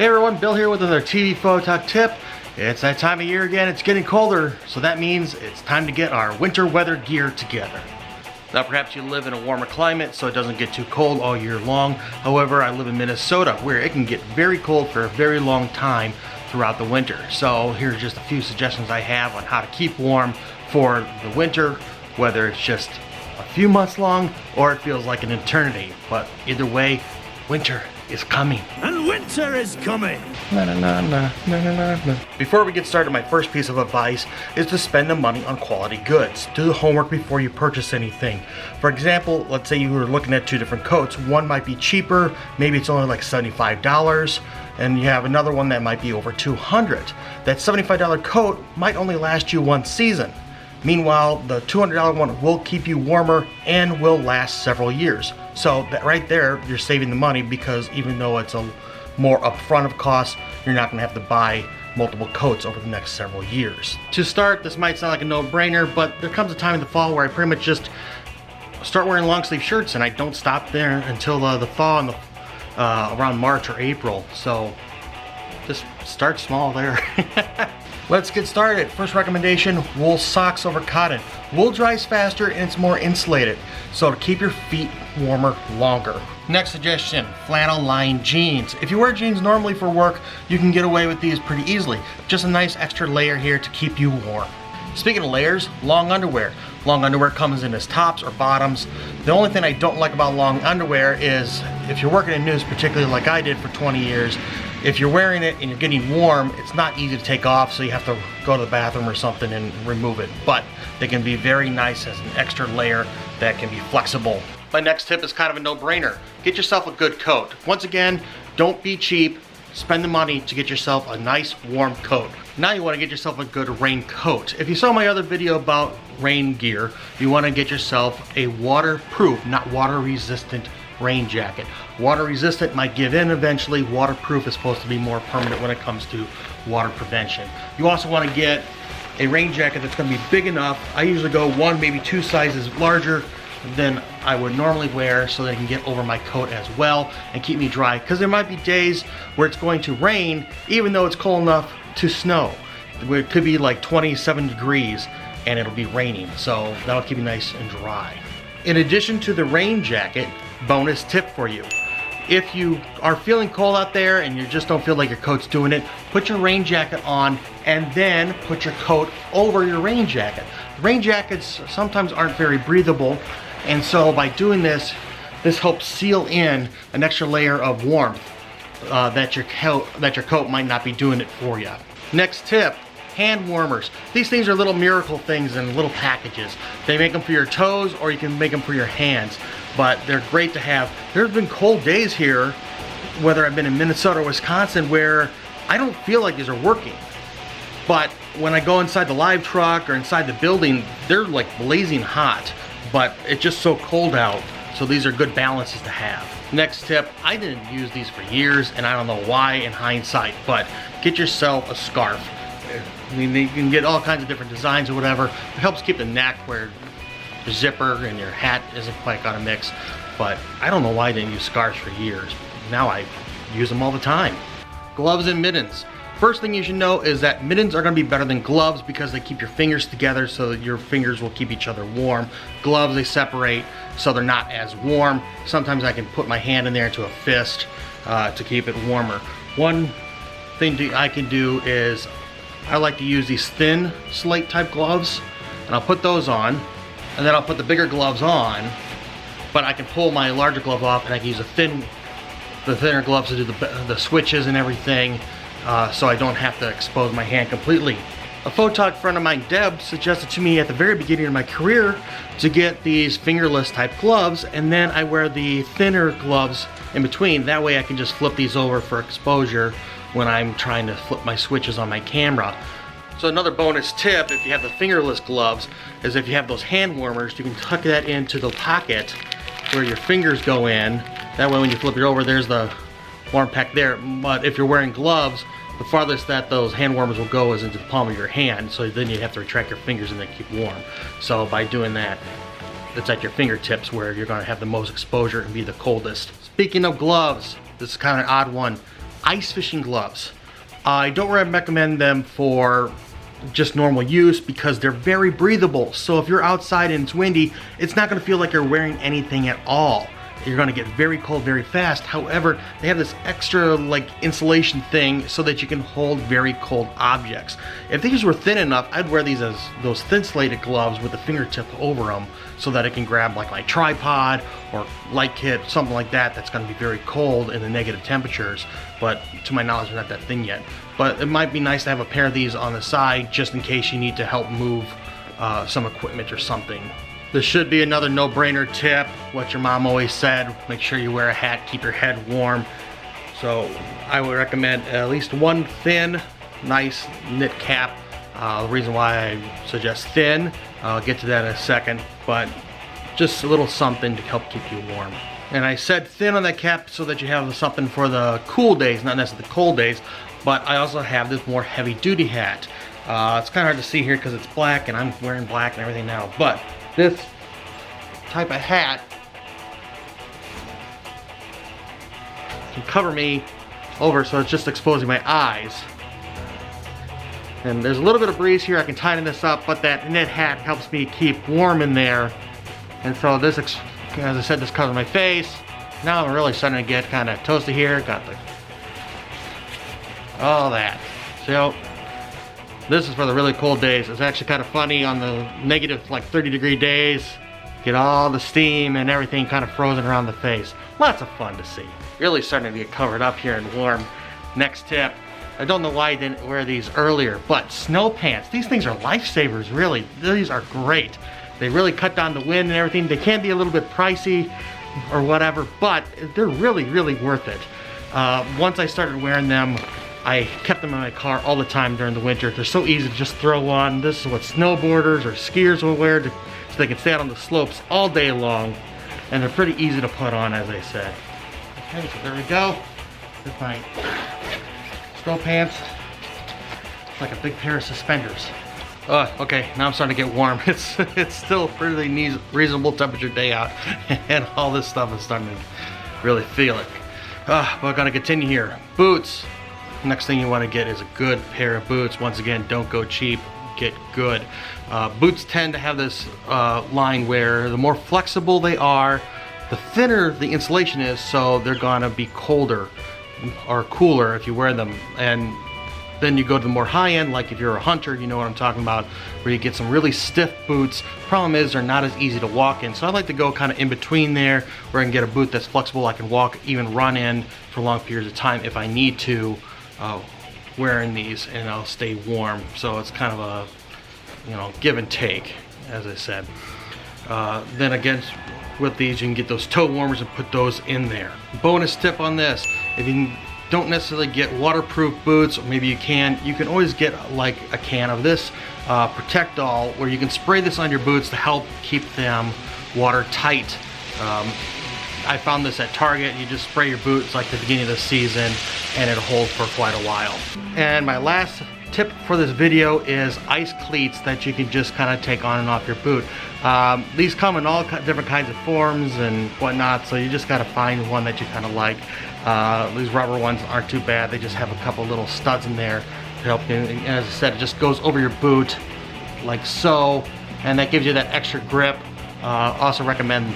Hey everyone, Bill here with another TV Photo tip. It's that time of year again, it's getting colder, so that means it's time to get our winter weather gear together. Now perhaps you live in a warmer climate so it doesn't get too cold all year long. However, I live in Minnesota where it can get very cold for a very long time throughout the winter. So here's just a few suggestions I have on how to keep warm for the winter, whether it's just a few months long or it feels like an eternity. But either way, winter is coming. And winter is coming! Na, na, na, na, na, na, na. Before we get started, my first piece of advice is to spend the money on quality goods. Do the homework before you purchase anything. For example, let's say you were looking at two different coats. One might be cheaper, maybe it's only like $75, and you have another one that might be over $200. That $75 coat might only last you one season. Meanwhile, the $200 one will keep you warmer and will last several years. So that right there, you're saving the money because even though it's a more upfront of cost, you're not gonna have to buy multiple coats over the next several years. To start, this might sound like a no-brainer, but there comes a time in the fall where I pretty much just start wearing long sleeve shirts and I don't stop there until the thaw in around March or April. So just start small there. Let's get started. First recommendation, wool socks over cotton. Wool dries faster and it's more insulated, so to keep your feet warmer longer. Next suggestion, flannel lined jeans. If you wear jeans normally for work, you can get away with these pretty easily. Just a nice extra layer here to keep you warm. Speaking of layers, long underwear. Long underwear comes in as tops or bottoms. The only thing I don't like about long underwear is if you're working in news, particularly like I did for 20 years, if you're wearing it and you're getting warm, it's not easy to take off, so you have to go to the bathroom or something and remove it. But they can be very nice as an extra layer that can be flexible. My next tip is kind of a no-brainer. Get yourself a good coat. Once again, don't be cheap. Spend the money to get yourself a nice warm coat. Now you want to get yourself a good rain coat. If you saw my other video about rain gear, you want to get yourself a waterproof, not water resistant rain jacket. Water resistant might give in eventually. Waterproof is supposed to be more permanent when it comes to water prevention. You also want to get a rain jacket that's going to be big enough. I usually go one, maybe two sizes larger than I would normally wear so that I can get over my coat as well and keep me dry, because there might be days where it's going to rain even though it's cold enough to snow. It could be like 27 degrees and it'll be raining, so that'll keep you nice and dry. In addition to the rain jacket, bonus tip for you. If you are feeling cold out there and you just don't feel like your coat's doing it, put your rain jacket on and then put your coat over your rain jacket. The rain jackets sometimes aren't very breathable, and so by doing this helps seal in an extra layer of warmth that your coat might not be doing it for you. Next tip, hand warmers. These things are little miracle things in little packages. They make them for your toes or you can make them for your hands, but they're great to have. There's been cold days here, whether I've been in Minnesota or Wisconsin, where I don't feel like these are working. But when I go inside the live truck or inside the building, they're like blazing hot, but it's just so cold out, so these are good balances to have. Next tip, I didn't use these for years and I don't know why in hindsight, but get yourself a scarf. I mean, you can get all kinds of different designs or whatever. It helps keep the neck where your zipper and your hat isn't quite got a mix, but I don't know why I didn't use scarves for years. Now I use them all the time. Gloves and mittens. First thing you should know is that mittens are going to be better than gloves because they keep your fingers together so that your fingers will keep each other warm. Gloves, they separate so they're not as warm. Sometimes I can put my hand in there into a fist to keep it warmer. One thing I can do is I like to use these thin slate type gloves, and I'll put those on, and then I'll put the bigger gloves on, but I can pull my larger glove off and I can use the thinner gloves to do the switches and everything, so I don't have to expose my hand completely. A photog friend of mine, Deb, suggested to me at the very beginning of my career to get these fingerless type gloves, and then I wear the thinner gloves in between. That way I can just flip these over for exposure when I'm trying to flip my switches on my camera. So another bonus tip, if you have the fingerless gloves, is if you have those hand warmers, you can tuck that into the pocket where your fingers go in. That way when you flip it over, there's the warm pack there. But if you're wearing gloves, the farthest that those hand warmers will go is into the palm of your hand, so then you have to retract your fingers and then keep warm. So by doing that, it's at your fingertips where you're gonna have the most exposure and be the coldest. Speaking of gloves, this is kind of an odd one. ice fishing gloves. I don't recommend them for just normal use because they're very breathable. So if you're outside and it's windy, it's not gonna feel like you're wearing anything at all. You're gonna get very cold very fast. However, they have this extra like insulation thing so that you can hold very cold objects. If these were thin enough, I'd wear these as those thin slated gloves with the fingertip over them so that I can grab like my tripod or light kit, something like that that's gonna be very cold in the negative temperatures. But to my knowledge, they're not that thin yet. But it might be nice to have a pair of these on the side just in case you need to help move some equipment or something. This should be another no-brainer tip. What your mom always said, make sure you wear a hat, keep your head warm. So I would recommend at least one thin, nice knit cap. The reason why I suggest thin, I'll get to that in a second, but just a little something to help keep you warm. And I said thin on that cap so that you have something for the cool days, not necessarily the cold days, but I also have this more heavy-duty hat. It's kind of hard to see here because it's black and I'm wearing black and everything now, but this type of hat can cover me over so it's just exposing my eyes. And there's a little bit of breeze here, I can tighten this up, but that knit hat helps me keep warm in there. And so this, as I said, this covers my face. Now I'm really starting to get kind of toasty here, got the all that. So this is for the really cold days. It's actually kind of funny on the negative like 30-degree days. Get all the steam and everything kind of frozen around the face. Lots of fun to see. Really starting to get covered up here and warm. Next tip. I don't know why I didn't wear these earlier, but snow pants. These things are lifesavers, really. These are great. They really cut down the wind and everything. They can be a little bit pricey or whatever, but they're really, really worth it. Once I started wearing them, I kept them in my car all the time during the winter. They're so easy to just throw on. This is what snowboarders or skiers will wear so they can stay out on the slopes all day long. And they're pretty easy to put on, as I said. Okay, so there we go. Here's my snow pants. It's like a big pair of suspenders. Okay, now I'm starting to get warm. It's still a pretty reasonable temperature day out, and all this stuff is starting to really feel it. But we're gonna continue here. Boots. Next thing you want to get is a good pair of boots. Once again, don't go cheap, get good. Boots tend to have this line where the more flexible they are, the thinner the insulation is, so they're gonna be colder or cooler if you wear them. And then you go to the more high end, like if you're a hunter, you know what I'm talking about, where you get some really stiff boots. Problem is, they're not as easy to walk in. So I like to go kind of in between there, where I can get a boot that's flexible. I can walk, even run in for long periods of time if I need to, wearing these, and I'll stay warm. So it's kind of a, you know, give and take, as I said. Then again, with these, you can get those toe warmers and put those in there. Bonus tip on this, if you don't necessarily get waterproof boots, or maybe you can always get like a can of this Protect All, where you can spray this on your boots to help keep them watertight. I found this at Target. You just spray your boots like the beginning of the season and it'll hold for quite a while. And my last tip for this video is ice cleats that you can just kind of take on and off your boot. These come in all different kinds of forms and whatnot, so you just got to find one that you kind of like. These rubber ones aren't too bad. They just have a couple little studs in there to help you. And as I said, it just goes over your boot like so, and that gives you that extra grip. Also recommend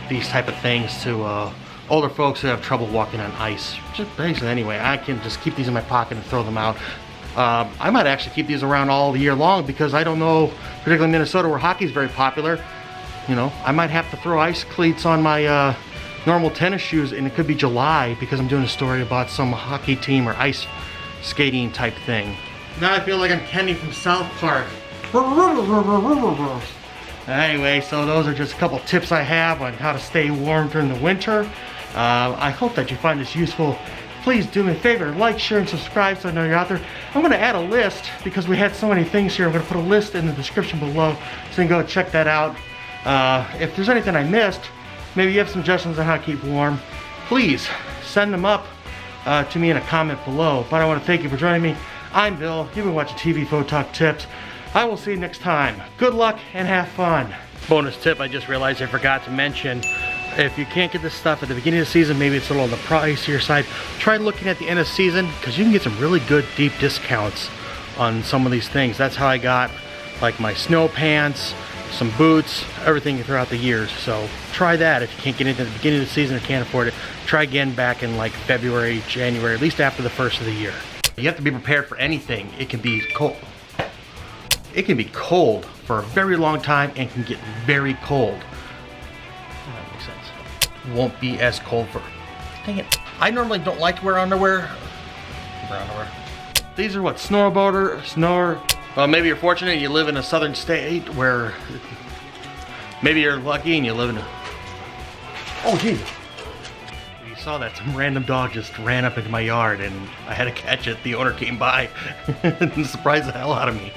these type of things to older folks who have trouble walking on ice. Just basically anyway, I can just keep these in my pocket and throw them out. I might actually keep these around all year long because I don't know, particularly in Minnesota where hockey is very popular, you know, I might have to throw ice cleats on my normal tennis shoes, and it could be July because I'm doing a story about some hockey team or ice skating type thing. Now I feel like I'm Kenny from South Park. Anyway, so those are just a couple tips I have on how to stay warm during the winter. I hope that you find this useful. Please do me a favor, like, share, and subscribe so I know you're out there. I'm going to add a list because we had so many things here. I'm going to put a list in the description below so you can go check that out. If there's anything I missed, maybe you have suggestions on how to keep warm, please send them up to me in a comment below. But I want to thank you for joining me. I'm Bill. You've been watching TVPhotogTips. I will see you next time. Good luck and have fun. Bonus tip, I just realized I forgot to mention, if you can't get this stuff at the beginning of the season, maybe it's a little on the pricier side, try looking at the end of the season, because you can get some really good deep discounts on some of these things. That's how I got like my snow pants, some boots, everything throughout the years. So try that. If you can't get into the beginning of the season or can't afford it, try again back in like February, January, at least after the first of the year. You have to be prepared for anything. It can be cold. It can be cold for a very long time and can get very cold. That makes sense. Won't be as cold for, dang it. I normally don't like to wear underwear. These are what, well, maybe you're fortunate and you live in a southern state where maybe you're lucky and you live in a, oh geez. You saw that, some random dog just ran up into my yard and I had to catch it. The owner came by and surprised the hell out of me.